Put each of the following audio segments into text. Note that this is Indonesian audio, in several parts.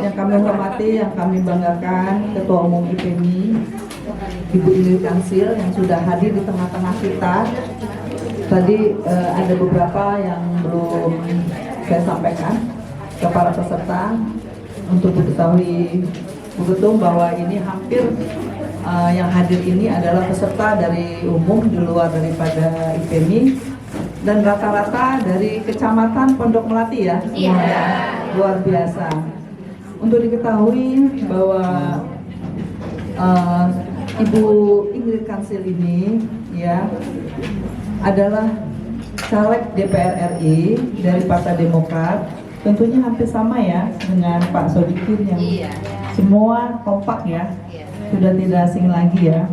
Yang kami hormati, yang kami banggakan, Ketua Umum IPMI, Ibu Ingrid Kansil yang sudah hadir di tengah-tengah kita. Tadi ada beberapa yang belum saya sampaikan ke para peserta untuk diketahui betul bahwa ini hampir yang hadir ini adalah peserta dari umum di luar daripada IPMI dan rata-rata dari Kecamatan Pondok Melati ya, semuanya luar biasa. Untuk diketahui bahwa Ibu Ingrid Kansil ini ya adalah caleg DPR RI dari Partai Demokrat, tentunya hampir sama ya dengan Pak Sodikin yang semua kompak ya, sudah tidak asing lagi ya.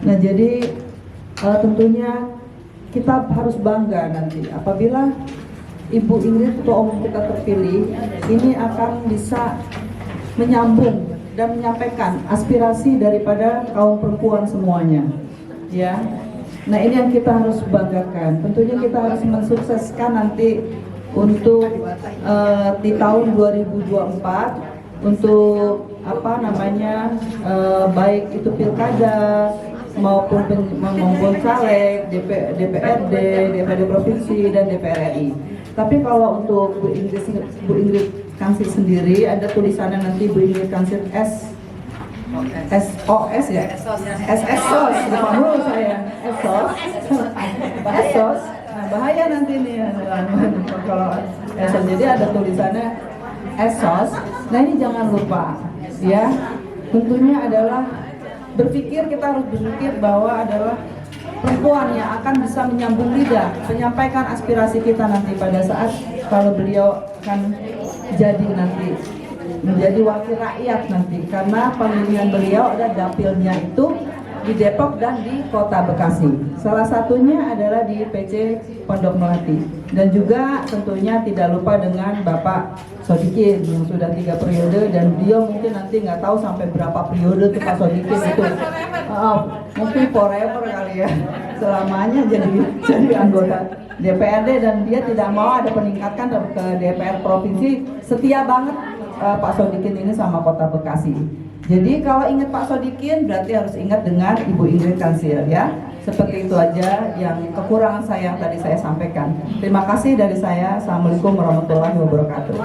Nah jadi tentunya kita harus bangga nanti apabila Ibu Ingrid Ketua Umum kita terpilih, ini akan bisa menyambung dan menyampaikan aspirasi daripada kaum perempuan semuanya ya. Nah ini yang kita harus banggakan. Tentunya kita harus mensukseskan nanti untuk di tahun 2024 untuk apa namanya baik itu pilkada maupun caleg, DPRD, DPRD provinsi dan DPR RI. Tapi kalau untuk Bu Ingrid Kansil sendiri ada tulisannya nanti Bu Ingrid Kansil SOS ya, SSOS, lupa dulu saya, SOS. Nah bahaya nanti nih kalau SOS, jadi ada tulisannya SOS. Nah ini jangan lupa ya, tentunya adalah kita harus berpikir bahwa adalah perempuan yang akan bisa menyambung lidah, menyampaikan aspirasi kita nanti pada saat kalau beliau akan jadi nanti menjadi wakil rakyat nanti, karena pemilihan beliau ada dapilnya itu di Depok dan di Kota Bekasi. Salah satunya adalah di PC Pondok Melati. Dan juga tentunya tidak lupa dengan Bapak Sodikin yang sudah 3 periode dan beliau mungkin nanti nggak tahu sampai berapa periode tuh Pak Sodikin itu. Mungkin forever kali ya, selamanya jadi anggota DPRD dan dia tidak mau ada peningkatan ke DPR provinsi. Setia banget Pak Sodikin ini sama Kota Bekasi. Jadi kalau ingat Pak Sodikin berarti harus ingat dengan Ibu Ingrid Kansil ya. Seperti itu aja yang kekurangan saya yang tadi saya sampaikan. Terima kasih dari saya. Assalamualaikum warahmatullahi wabarakatuh.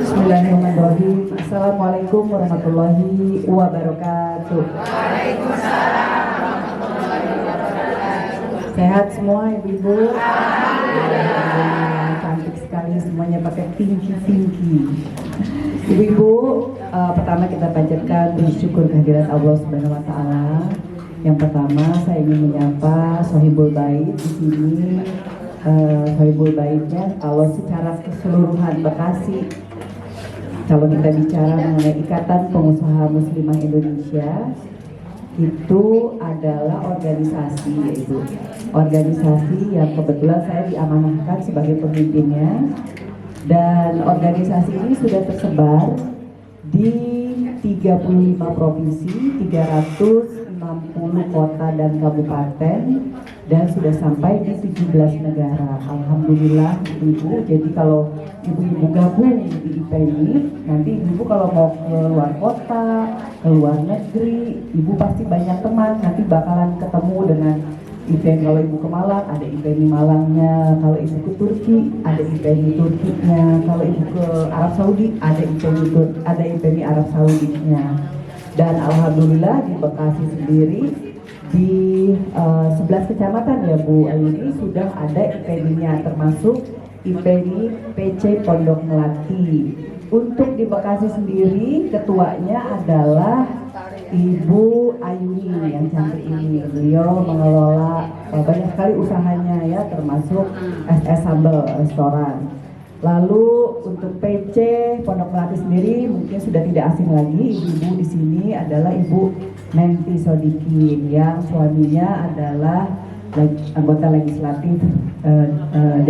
Bismillahirrahmanirrahim. Assalamualaikum warahmatullahi wabarakatuh. Sehat semua ibu-ibu? Cantik sekali semuanya pakai tinggi. Ibu-ibu, pertama kita panjatkan bersyukur kehadirat Allah Subhanahu wa taala. Yang pertama saya ingin menyapa Sohibul Bait di sini. Sohibul Baitnya kalau secara keseluruhan Bekasi, kalau kita bicara mengenai Ikatan Pengusaha Muslimah Indonesia, itu adalah organisasi yaitu organisasi yang kebetulan saya diamanahkan sebagai pemimpinnya, dan organisasi ini sudah tersebar di 35 provinsi, 360 kota dan kabupaten, dan sudah sampai di 17 negara. Alhamdulillah ibu. Jadi kalau ibu-ibu gabung di IPMI, nanti ibu kalau mau ke luar kota, ke luar negeri, ibu pasti banyak teman. Nanti bakalan ketemu dengan IPMI. Kalau ibu ke Malang, ada IPMI Malangnya. Kalau ibu ke Turki, ada IPMI Turkinya. Kalau ibu ke Arab Saudi, ada IPMI Arab Saudinya. Dan alhamdulillah di Bekasi sendiri di 11 kecamatan ya Bu Ayuni sudah ada IPMI-nya, termasuk IPMI PC Pondok Melati. Untuk di Bekasi sendiri ketuanya adalah Ibu Ayuni yang cantik ini. Beliau mengelola banyak sekali usahanya ya, termasuk SS Sambal restoran. Lalu untuk PC Pondok Melati sendiri mungkin sudah tidak asing lagi, ibu-ibu di sini adalah Ibu Nenti Sodikin yang suaminya adalah anggota legislatif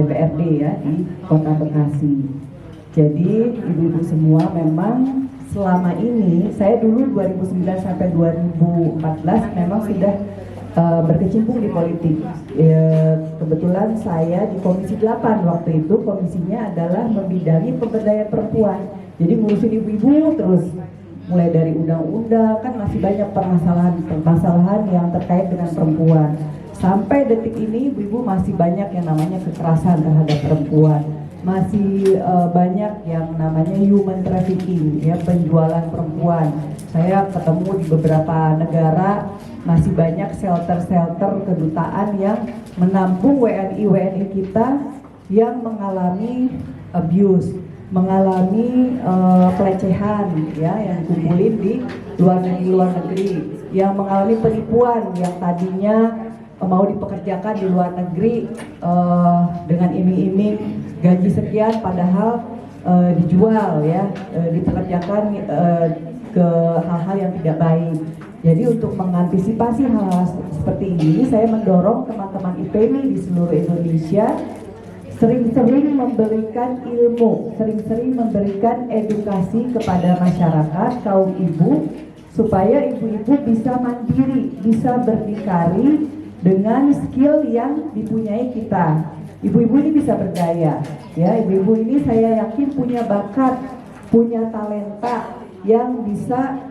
DPRD ya di Kota Bekasi. Jadi ibu-ibu semua memang selama ini, saya dulu 2009 sampai 2014 memang sudah berkecimpung di politik. Kebetulan saya di Komisi 8 waktu itu, komisinya adalah membidangi pemberdayaan perempuan. Jadi ngurusin ibu-ibu terus, mulai dari undang-undang, kan masih banyak permasalahan yang terkait dengan perempuan. Sampai detik ini ibu-ibu masih banyak yang namanya kekerasan terhadap perempuan. Masih banyak yang namanya human trafficking, ya, penjualan perempuan. Saya ketemu di beberapa negara masih banyak shelter-shelter kedutaan yang menampung WNI kita yang mengalami abuse, mengalami pelecehan, ya, yang dikumpulin di luar negeri, yang mengalami penipuan, yang tadinya mau dipekerjakan di luar negeri dengan iming-iming gaji sekian, padahal dijual, ya, dipekerjakan ke hal-hal yang tidak baik. Jadi untuk mengantisipasi hal-hal seperti ini, saya mendorong teman-teman IPMI di seluruh Indonesia sering-sering memberikan ilmu, sering-sering memberikan edukasi kepada masyarakat, kaum ibu, supaya ibu-ibu bisa mandiri, bisa berdikari dengan skill yang dipunyai kita. Ibu-ibu ini bisa berdaya, ya. Ibu-ibu ini saya yakin punya bakat, punya talenta yang bisa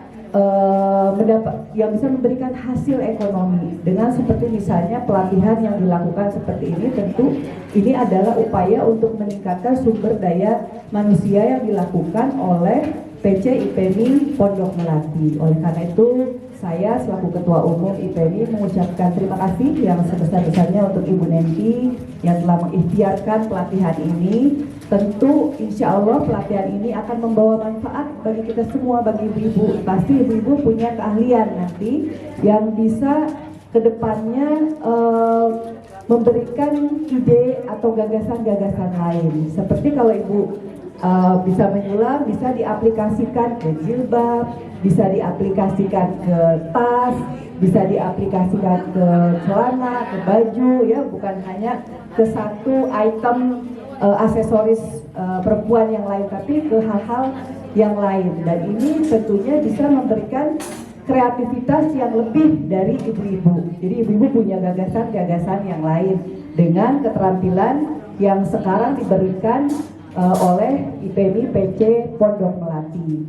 yang bisa memberikan hasil ekonomi dengan seperti misalnya pelatihan yang dilakukan seperti ini. Tentu ini adalah upaya untuk meningkatkan sumber daya manusia yang dilakukan oleh PC IPMI Pondok Melati. Oleh karena itu saya selaku Ketua Umum IPMI mengucapkan terima kasih yang sebesar-besarnya untuk Ibu Nenti yang telah mengikhtiarkan pelatihan ini. Tentu insya Allah pelatihan ini akan membawa manfaat bagi kita semua, bagi ibu-ibu. Pasti ibu-ibu punya keahlian nanti yang bisa kedepannya memberikan ide atau gagasan-gagasan lain. Seperti kalau ibu bisa menyulam, bisa diaplikasikan ke jilbab, bisa diaplikasikan ke tas, bisa diaplikasikan ke celana, ke baju, ya, bukan hanya ke satu item aksesoris perempuan yang lain, tapi ke hal-hal yang lain. Dan ini tentunya bisa memberikan kreativitas yang lebih dari ibu-ibu. Jadi ibu-ibu punya gagasan-gagasan yang lain dengan keterampilan yang sekarang diberikan oleh IPMI PC Pondok Melati.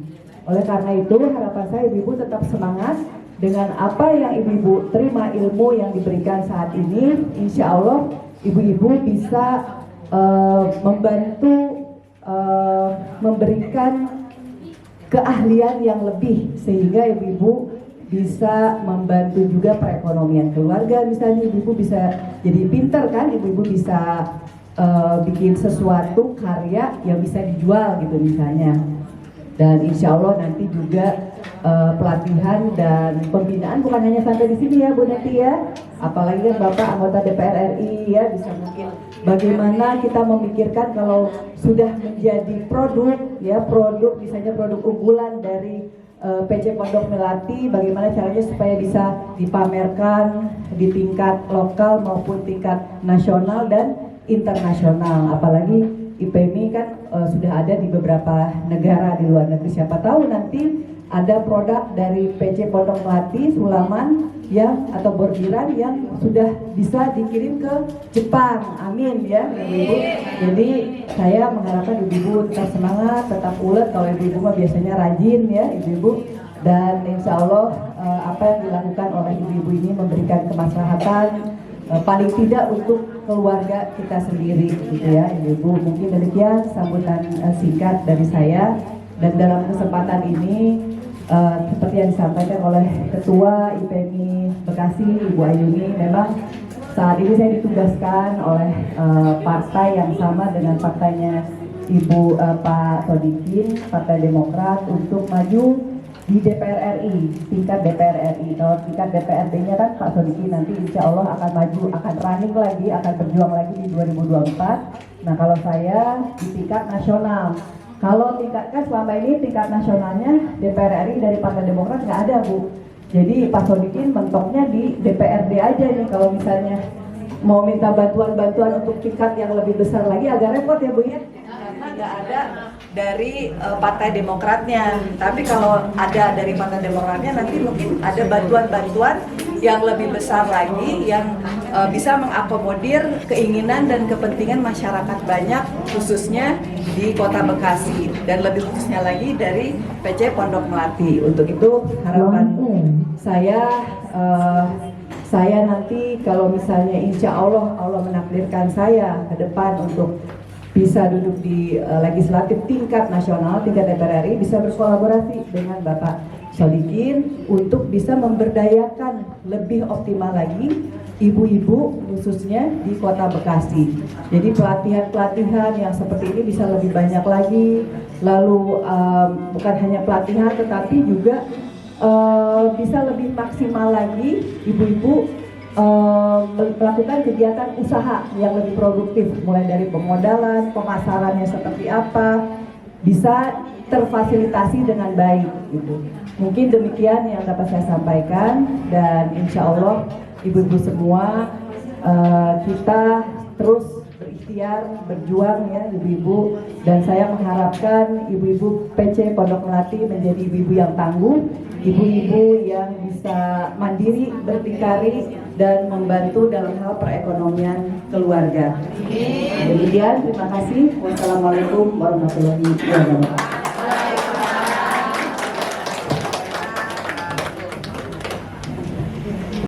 Oleh karena itu harapan saya ibu-ibu tetap semangat dengan apa yang ibu-ibu terima, ilmu yang diberikan saat ini. Insya Allah ibu-ibu bisa membantu memberikan keahlian yang lebih sehingga ibu-ibu bisa membantu juga perekonomian keluarga. Misalnya ibu-ibu bisa jadi pinter, kan, ibu-ibu bisa bikin sesuatu karya yang bisa dijual gitu misalnya. Dan insya Allah nanti juga pelatihan dan pembinaan bukan hanya sampai di sini, ya Bu Neti, ya. Apalagi kan Bapak anggota DPR RI, ya, bisa mungkin bagaimana kita memikirkan kalau sudah menjadi produk, ya, produk misalnya produk unggulan dari PC Pondok Melati, bagaimana caranya supaya bisa dipamerkan di tingkat lokal maupun tingkat nasional dan internasional. Apalagi IPMI kan sudah ada di beberapa negara di luar negeri. Siapa tahu nanti ada produk dari PC Pondok Melati Sulaman yang atau bordiran yang sudah bisa dikirim ke Jepang. Amin, ya, ibu-ibu. Jadi saya mengharapkan ibu-ibu tetap semangat, tetap ulet. Kalau ibu-ibu mah biasanya rajin, ya, ibu-ibu. Dan insya Allah apa yang dilakukan oleh ibu-ibu ini memberikan kemaslahatan paling tidak untuk keluarga kita sendiri, gitu, ya, ibu-ibu. Mungkin demikian sambutan singkat dari saya. Dan dalam kesempatan ini seperti yang disampaikan oleh Ketua IPMI Bekasi, Ibu Ayuni, memang saat ini saya ditugaskan oleh partai yang sama dengan partainya Ibu Pak Sodikin, Partai Demokrat, untuk maju di DPR RI, tingkat DPR RI. Kalau tingkat DPRD-nya kan Pak Sodikin nanti insya Allah akan maju, akan running lagi, akan berjuang lagi di 2024. Nah, kalau saya di tingkat nasional. Kalau tingkat, kan selama ini tingkat nasionalnya DPR RI dari Partai Demokrat nggak ada, Bu. Jadi Pak Sodikin mentoknya di DPRD aja nih. Kalau misalnya mau minta bantuan-bantuan untuk tingkat yang lebih besar lagi agak repot, ya Bu, ya. Karena nggak ada dari Partai Demokratnya. Tapi kalau ada dari Partai Demokratnya, nanti mungkin ada bantuan-bantuan yang lebih besar lagi yang bisa mengakomodir keinginan dan kepentingan masyarakat banyak, khususnya di Kota Bekasi dan lebih khususnya lagi dari PC Pondok Melati. Untuk itu harapan saya nanti kalau misalnya insya Allah menakdirkan saya ke depan untuk bisa duduk di legislatif tingkat nasional, tingkat DPR RI, bisa berkolaborasi dengan Bapak Sodikin untuk bisa memberdayakan lebih optimal lagi ibu-ibu khususnya di Kota Bekasi. Jadi pelatihan-pelatihan yang seperti ini bisa lebih banyak lagi, lalu bukan hanya pelatihan tetapi juga bisa lebih maksimal lagi ibu-ibu melakukan kegiatan usaha yang lebih produktif, mulai dari pemodalan, pemasarannya seperti apa, bisa terfasilitasi dengan baik gitu. Mungkin demikian yang dapat saya sampaikan, dan insya Allah ibu-ibu semua kita terus berikhtiar, berjuang ya ibu-ibu, dan saya mengharapkan ibu-ibu PC Pondok Melati menjadi ibu-ibu yang tangguh, ibu-ibu yang bisa mandiri, berdikari, dan membantu dalam hal perekonomian keluarga. Demikian, terima kasih. Wassalamualaikum warahmatullahi wabarakatuh.